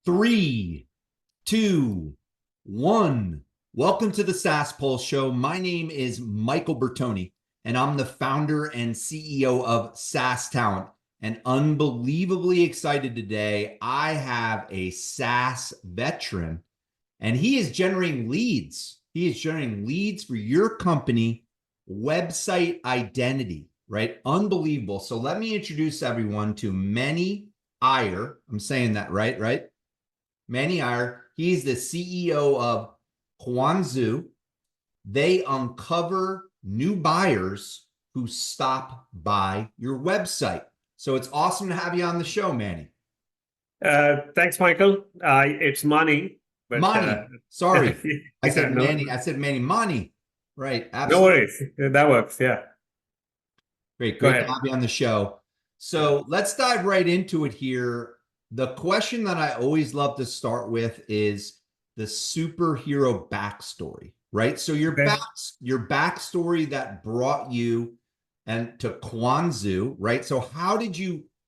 Three, two, one. Welcome to the SaaS Pulse Show. My name is Michael Bertoni, and I'm the founder and CEO of SaaS Talent. And unbelievably excited today, I have a SaaS veteran, and he is generating leads. He is generating leads for your company website identity, right? Unbelievable. So let me introduce everyone to Manny Iyer. I'm saying that right, right? Manny Iyer, he's the CEO of Kwanzoo. They uncover new buyers who stop by your website. So it's awesome to have you on the show, Manny. Thanks, Michael. It's money, but Manny, sorry. I yeah, said Manny. I said Manny. Manny. Right. no Absolutely. worries. That works. Yeah, Great. go Great to ahead. have you on the show. Yeah. So let's dive right into it here. The question that I always love to start with is the superhero backstory, right? So Okay. your backstory that brought you and to Kwanzoo, right? So how did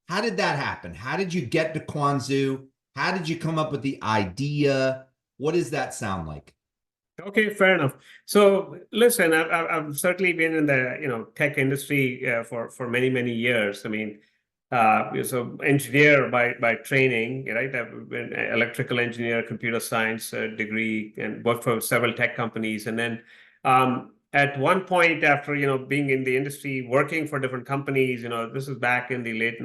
that happen? How did you get to Kwanzoo? How did you come up with the idea? What does that sound like? Okay, fair enough. So listen, I've certainly been in the tech industry for many years. I mean, so engineer by training, right? I've been an electrical engineer, computer science degree, and worked for several tech companies. And then at one point, after being in the industry, working for different companies, this is back in the late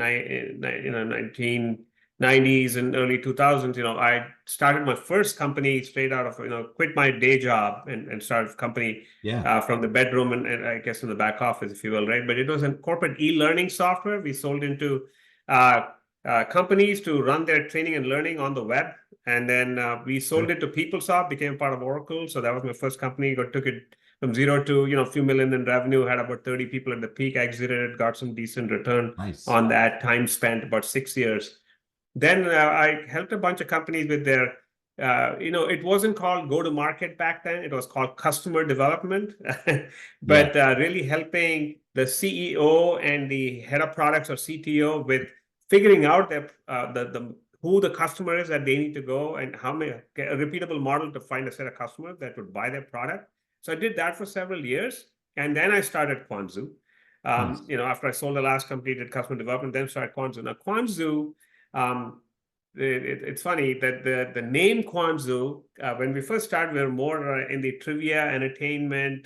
1990s and early 2000s, I started my first company straight out of, quit my day job and started a company Yeah. from the bedroom and I guess in the back office, if you will, right? But it was a corporate e-learning software. We sold into uh, companies to run their training and learning on the web. And then we sold Sure. it to PeopleSoft, became part of Oracle. So that was my first company. Took it from zero to, a few million in revenue, had about 30 people at the peak, exited it, got some decent return Nice. on that time spent, about 6 years. Then I helped a bunch of companies with their, it wasn't called go to market back then. It was called customer development, Yeah. but really helping the CEO and the head of products or CTO with figuring out the who the customer is that they need to go and how many a repeatable model to find a set of customers that would buy their product. So I did that for several years, and then I started Kwanzoo. Nice. After I sold the last company, did customer development, then started Kwanzoo. Now Kwanzoo, um, it's funny that the name Kwanzoo, when we first started, we were more in the trivia entertainment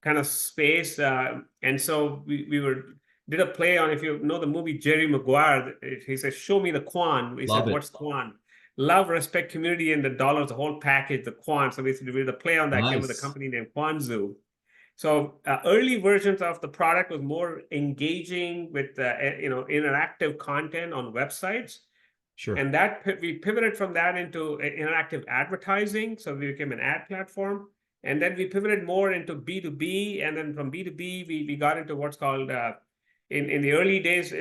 kind of space, and so we were did a play on, if you know the movie Jerry Maguire, he says, "Show me the Kwan." We Love said, it. "What's Kwan?" Love, respect, community, and the dollars, the whole package, the Kwan. So basically, we did a play on that, came with a Nice. company named Kwanzoo. So early versions of the product was more engaging with interactive content on websites, Sure. and that we pivoted from that into interactive advertising. So we became an ad platform, and then we pivoted more into B2B, and then from B2B we got into what's called in the early days,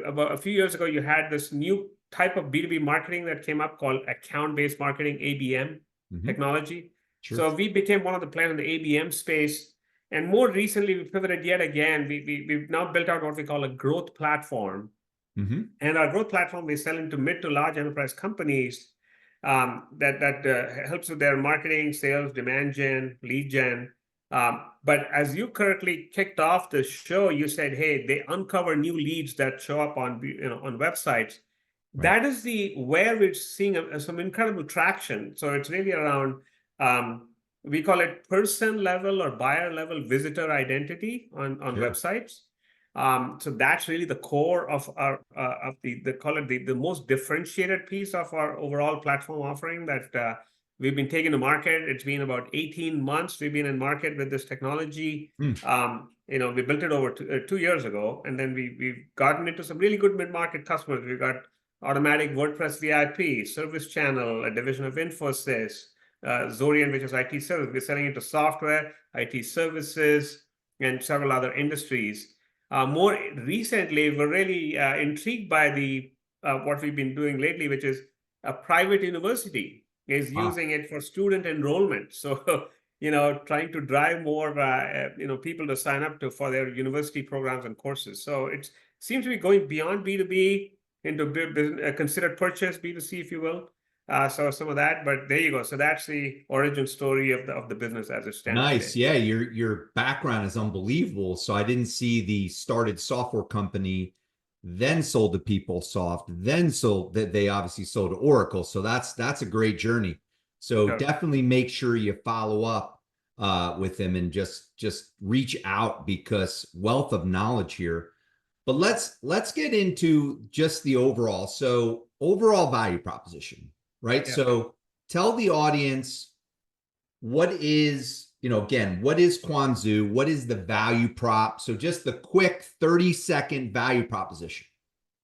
about a few years ago, you had this new type of B2B marketing that came up called account-based marketing, ABM Hmm. technology. Sure. So we became one of the players in the ABM space. And more recently, we pivoted yet again. We've now built out what we call a growth platform. Hmm. And our growth platform, we sell into mid to large enterprise companies that helps with their marketing, sales, demand gen, lead gen. But as you correctly kicked off the show, you said, "Hey, they uncover new leads that show up on on websites." Right. That is the where we're seeing some incredible traction. So it's really around we call it person level or buyer level visitor identity on Sure. websites. So that's really the core of our of the call it the most differentiated piece of our overall platform offering that we've been taking to market. It's been about 18 months we've been in market with this technology. Mm. We built it over 2 years ago, and then we've gotten into some really good mid-market customers. We've got Automatic WordPress VIP, Service Channel, a division of Infosys, Zorian, which is IT service. We're selling into software, IT services, and several other industries. More recently, we're really intrigued by the what we've been doing lately, which is a private university is Wow. using it for student enrollment. So, trying to drive more, people to sign up for their university programs and courses. So it seems to be going beyond B2B into considered purchase, B2C, if you will. So some of that, but there you go. So that's the origin story of the business as it stands today. Nice. Yeah, your background is unbelievable. So I didn't see the started software company, then sold to PeopleSoft, then sold that they obviously sold to Oracle. So that's a great journey. So Sure. definitely make sure you follow up with them and just reach out because wealth of knowledge here. But let's get into just the overall. So overall value proposition, right? Yeah. So tell the audience what is, again, what is Kwanzoo? What is the value prop? So just the quick 30-second value proposition.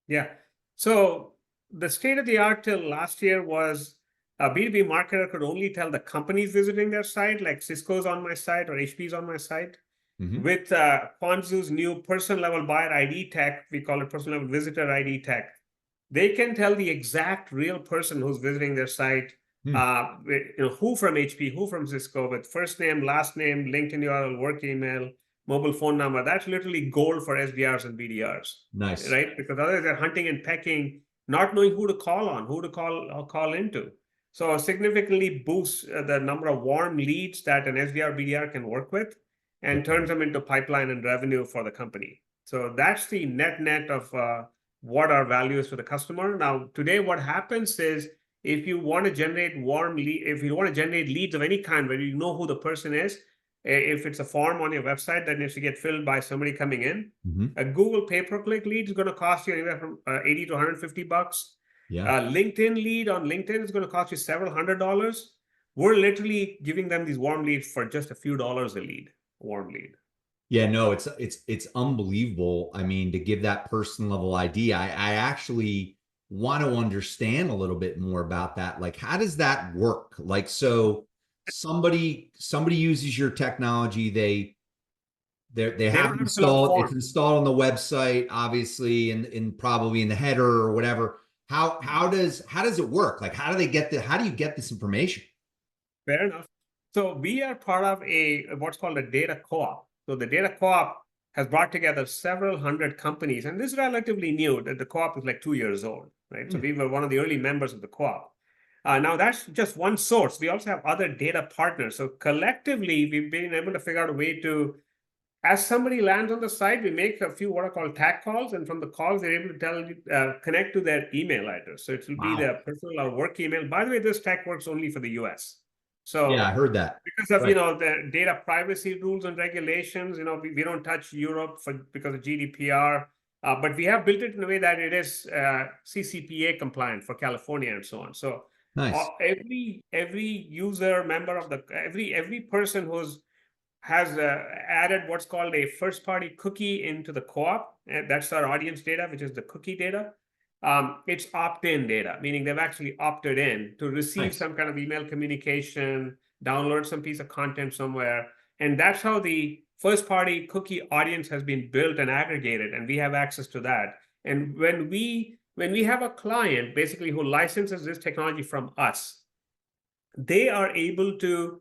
Yeah. So the state of the art till last year was a B2B marketer could only tell the companies visiting their site, like Cisco's on my site or HP's on my site. Mm-hmm. With Kwanzoo's new person level buyer ID tech, we call it person level visitor ID tech, they can tell the exact real person who's visiting their site, who from HP, who from Cisco, with first name, last name, LinkedIn URL, work email, mobile phone number. That's literally gold for SDRs and BDRs, Nice. right? Because otherwise they're hunting and pecking, not knowing who to call on, who to call into. So significantly boosts the number of warm leads that an SDR, BDR can work with and turns them into pipeline and revenue for the company. So that's the net of what our value is for the customer. Now, today, what happens is if you want to generate if you want to generate leads of any kind where you know who the person is, if it's a form on your website that needs to get filled by somebody coming in, a Google pay-per-click lead is going to cost you anywhere from 80 to 150 bucks. Yeah. LinkedIn lead on LinkedIn is going to cost you several $100s. We're literally giving them these warm leads for just a few dollars a lead, warm lead. Yeah, no, it's unbelievable. I mean, to give that person level ID, I actually want to understand a little bit more about that. Like, how does that work? Like, so somebody uses your technology, they They have don't it have to fill out the installed, it's form. installed on the website, obviously, and probably in the header or whatever. How does it work? Like, how do you get this information? Fair enough. So we are part of what's called a data co-op. So the data co-op has brought together several hundred companies, and this is relatively new. The co-op is like 2 years old, right? So we were one of the early members of the co-op. Now that's just one source. We also have other data partners. So collectively, we've been able to figure out a way to, as somebody lands on the site, we make a few what are called tag calls, and from the calls, they're able to connect to their email address. So it will be Wow. their personal or work email. By the way, this tech works only for the US. Yeah, So I heard that. because of Right. the data privacy rules and regulations, we don't touch Europe because of GDPR, but we have built it in a way that it is CCPA compliant for California and so on. So Nice. every user member of every person has added what's called a first party cookie into the co-op. That's our audience data, which is the cookie data. It's opt-in data, meaning they've actually opted in to receive Nice. some kind of email communication, download some piece of content somewhere. And that's how the first party cookie audience has been built and aggregated, and we have access to that. And when we have a client basically who licenses this technology from us, they are able to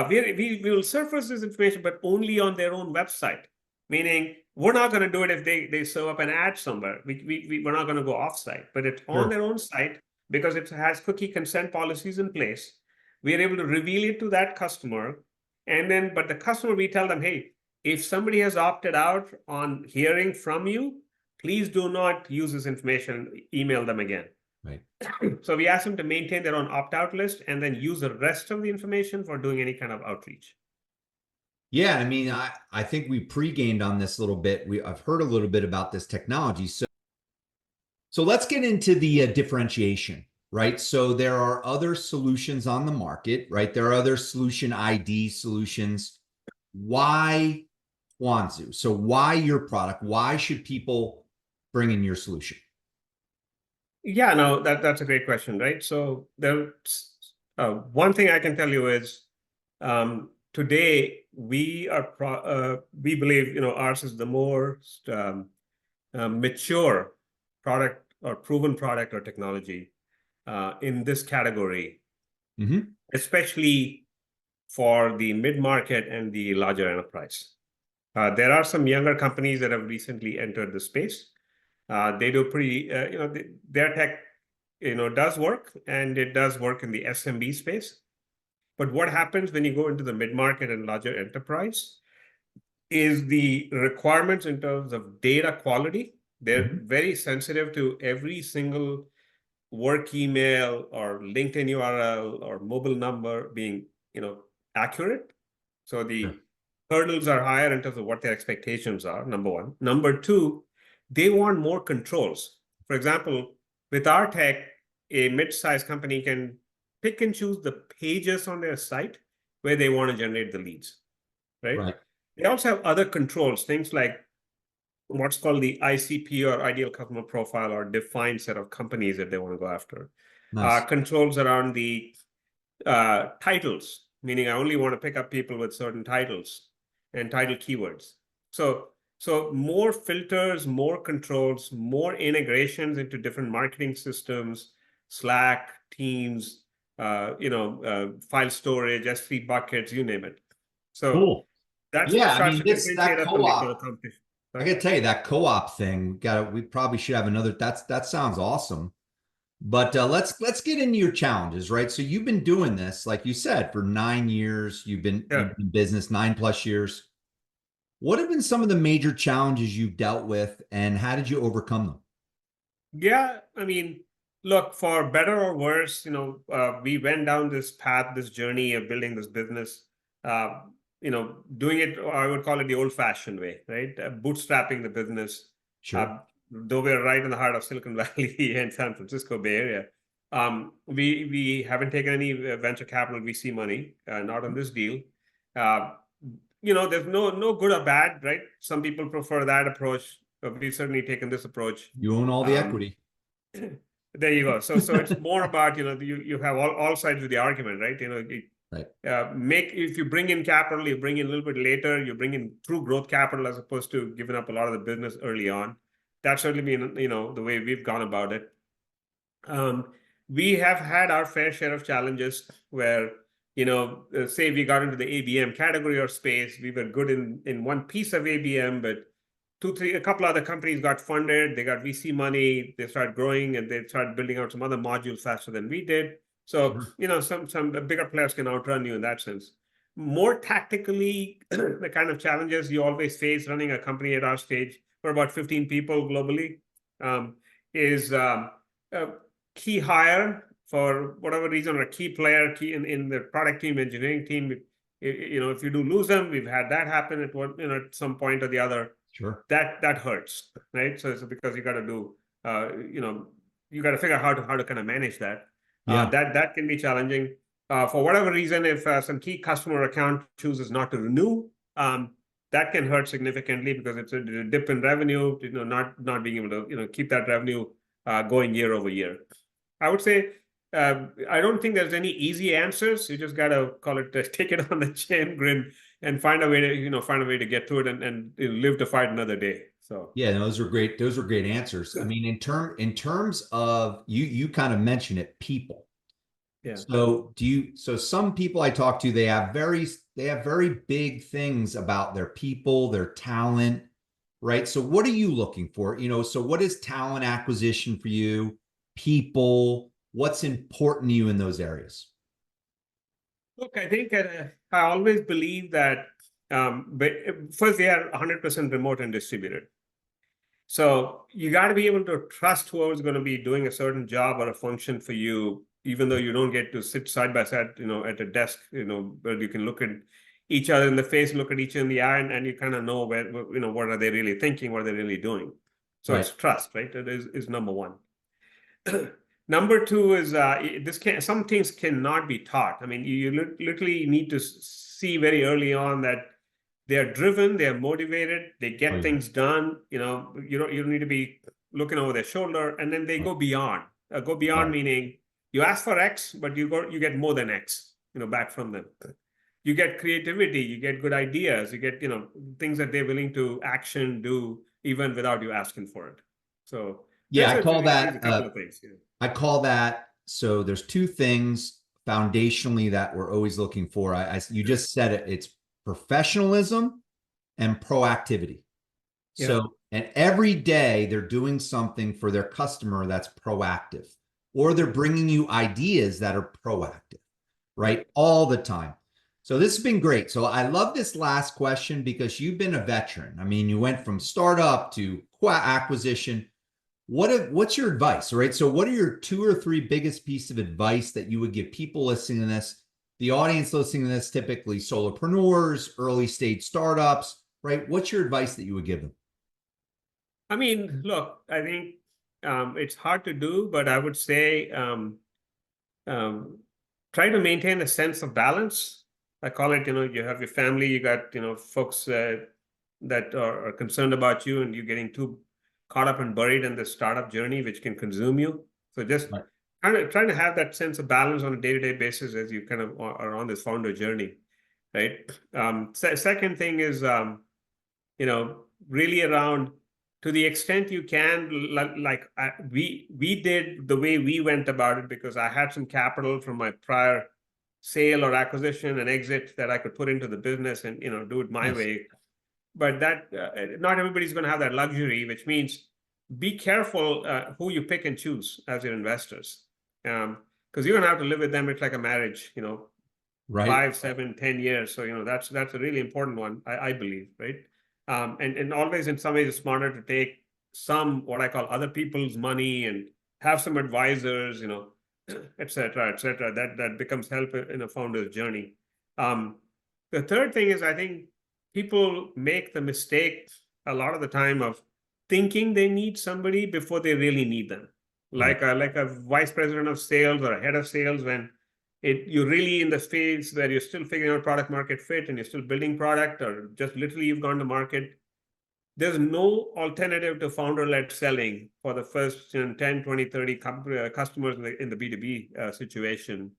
we will surface this information, but only on their own website. Meaning, we're not going to do it if they serve up an ad somewhere. We're not going to go offsite, but it's on Sure. their own site because it has cookie consent policies in place. We are able to reveal it to that customer, and then, but the customer, we tell them, hey, if somebody has opted out on hearing from you, please do not use this information. Email them again. Right. So we ask them to maintain their own opt-out list and then use the rest of the information for doing any kind of outreach. Yeah, I mean, I think we pre-gamed on this a little bit. I've heard a little bit about this technology. So let's get into the differentiation, right? So there are other solutions on the market, right? There are other solution ID solutions. Why Kwanzoo? So why your product? Why should people bring in your solution? Yeah, no, that's a great question, right? So there's one thing I can tell you is today we believe ours is the most mature product or proven product or technology in this category, especially for the mid-market and the larger enterprise. There are some younger companies that have recently entered the space. They do pretty, their tech does work, and it does work in the SMB space. But what happens when you go into the mid-market and larger enterprise is the requirements in terms of data quality. They're very sensitive to every single work email or LinkedIn URL or mobile number being, accurate. So the hurdles are higher in terms of what their expectations are, number one. Number two, they want more controls. For example, with our tech, a mid-sized company can pick and choose the pages on their site where they want to generate the leads, right? Right. They also have other controls, things like what's called the ICP, or ideal customer profile, or defined set of companies that they want to go after. Nice. Controls around the titles, meaning I only want to pick up people with certain titles and title keywords. So more filters, more controls, more integrations into different marketing systems, Slack, Teams, file storage, S3 buckets, you name it. So Cool. that's what Yeah, I starts mean, to this differentiate that us from the co-op. competition. I gotta tell you, that co-op thing, we probably should have another. That sounds awesome. But let's get into your challenges, right? So you've been doing this, like you said, for 9 years. Yeah. You've been in business 9+ years. What have been some of the major challenges you've dealt with, and how did you overcome them? Yeah, I mean, look, for better or worse, we went down this path, this journey of building this business, uh, doing it, I would call it the old-fashioned way, right? Bootstrapping the business. Sure. Though we're right in the heart of Silicon Valley and San Francisco Bay Area, we haven't taken any venture capital VC money, not on this deal. There's no good or bad, right? Some people prefer that approach. We've certainly taken this approach. You own all the Um, equity. there you go. So it's more about, you have all sides of the argument, right? Right. If you bring in capital, you bring in a little bit later, you bring in true growth capital as opposed to giving up a lot of the business early on. That's certainly been, the way we've gone about it. We have had our fair share of challenges where, say we got into the ABM category or space, we were good in one piece of ABM, but a couple other companies got funded, they got VC money, they started growing, and they started building out some other modules faster than we did. So, some bigger players can outrun you in that sense. More tactically, the kind of challenges you always face running a company at our stage, for about 15 people globally, is a key hire for whatever reason, or a key player, in the product team, engineering team. If you do lose them, we've had that happen at some point or the other. Sure. That hurts, right? So because you got to do, you got to figure out how to kind of manage that. Yeah. That can be challenging. For whatever reason, if some key customer account chooses not to renew, that can hurt significantly because it's a dip in revenue. Not being able to keep that revenue going year over year. I would say I don't think there's any easy answers. You just gotta call it take it on the chin, grin, and find a way to get through it and live to fight another day. So Yeah, those were great. Those were great answers. I mean, in terms of you kind of mentioned it, people. yeah. So some people I talk to, they have very big things about their people, their talent, right? So what are you looking for? So what is talent acquisition for you? People, what's important to you in those areas? Look, I think I always believe that but first they are 100% remote and distributed. So you got to be able to trust whoever's going to be doing a certain job or a function for you, even though you don't get to sit side by side, at a desk, where you can look at each other in the face, look at each other in the eye, and you kind of know what are they really thinking, what are they really doing. So Right. it's trust, right? It is number one. Number two is some things cannot be taught. I mean, you literally need to see very early on that they are driven, they are motivated, they get things done. You don't need to be looking over their shoulder, and then they go beyond. Go beyond meaning you ask for X, but you get more than X, back from them. You get creativity, you get good ideas, you get things that they're willing to do even without you asking for it. So Yeah, there's a couple of things. I call that. So there's two things foundationally that we're always looking for. You just said it. It's professionalism and proactivity. Yeah. So, and every day they're doing something for their customer that's proactive. or they're bringing you ideas that are proactive, right? All the time. So this has been great. So I love this last question because you've been a veteran. I mean, you went from startup to acquisition. What's your advice? All right. So what are your 2 or 3 biggest pieces of advice that you would give people listening to this? The audience listening to this, typically solopreneurs, early stage startups, right? What's your advice that you would give them? I mean, look, I think it's hard to do, but I would say um, try to maintain a sense of balance. I call it, you have your family, you got, folks that are concerned about you, and you're getting too caught up and buried in the startup journey, which can consume you. So just Right. trying to have that sense of balance on a day-to-day basis as you kind of are on this founder journey, right? Second thing is, really around, to the extent you can, like we did the way we went about it, because I had some capital from my prior sale or acquisition and exit that I could put into the business and do it my Nice. way. But that not everybody's going to have that luxury, which means be careful who you pick and choose as your investors, because you're going to have to live with them. It's like a marriage, Right. 5, 7, 10 years. So that's a really important one, I believe, right? And always, in some ways, it's smarter to take some, what I call, other people's money and have some advisors, et cetera, et cetera. That becomes help in a founder's journey. The third thing is, I think people make the mistake a lot of the time of thinking they need somebody before they really need them, Right. like a vice president of sales or a head of sales, when you're really in the phase where you're still figuring out product market fit and you're still building product, or just literally you've gone to market. There's no alternative to founder-led selling for the first 10, 20, 30 customers in the B2B situation.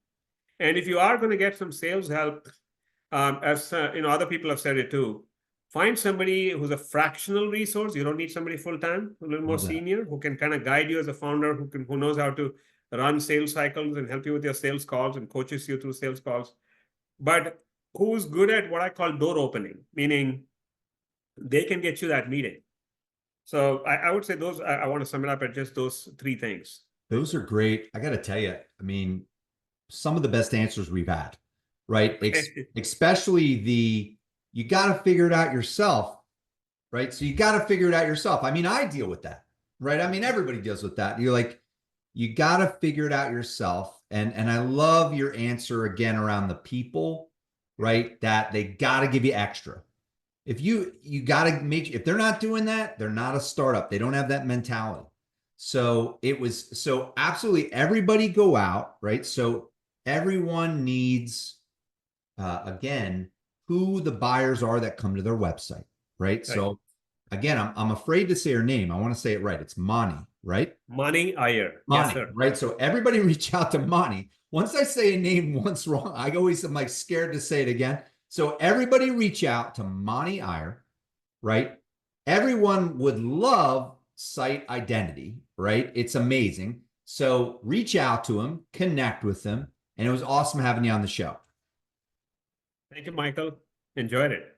And if you are going to get some sales help, as other people have said it too, find somebody who's a fractional resource. You don't need somebody full-time, a little more Love that. senior, who can kind of guide you as a founder, who knows how to run sales cycles and help you with your sales calls and coaches you through sales calls, but who's good at what I call door opening, meaning they can get you that meeting. So I would say those, I want to sum it up at just those 3 things. Those are great. I got to tell you, I mean, some of the best answers we've had, right? Especially you got to figure it out yourself, right? So you got to figure it out yourself. I mean, I deal with that, right? I mean, everybody deals with that. You're like, you got to figure it out yourself. And I love your answer again around the people, right? That they got to give you extra. If you got to make, if they're not doing that, they're not a startup. They don't have that mentality. So so absolutely everybody go out, right? So everyone needs, again, who the buyers are that come to their website, right? Right. So again, I'm afraid to say her name. I want to say it right. It's Mani, right? Money Iyer. Yes, Mani, sir. right? So everybody reach out to Mani. Once I say a name once wrong, I always am like scared to say it again. So everybody reach out to Mani Iyer, right? Everyone would love site identity, right? It's amazing. So reach out to him, connect with him, and it was awesome having you on the show. Thank you, Michael. Enjoyed it.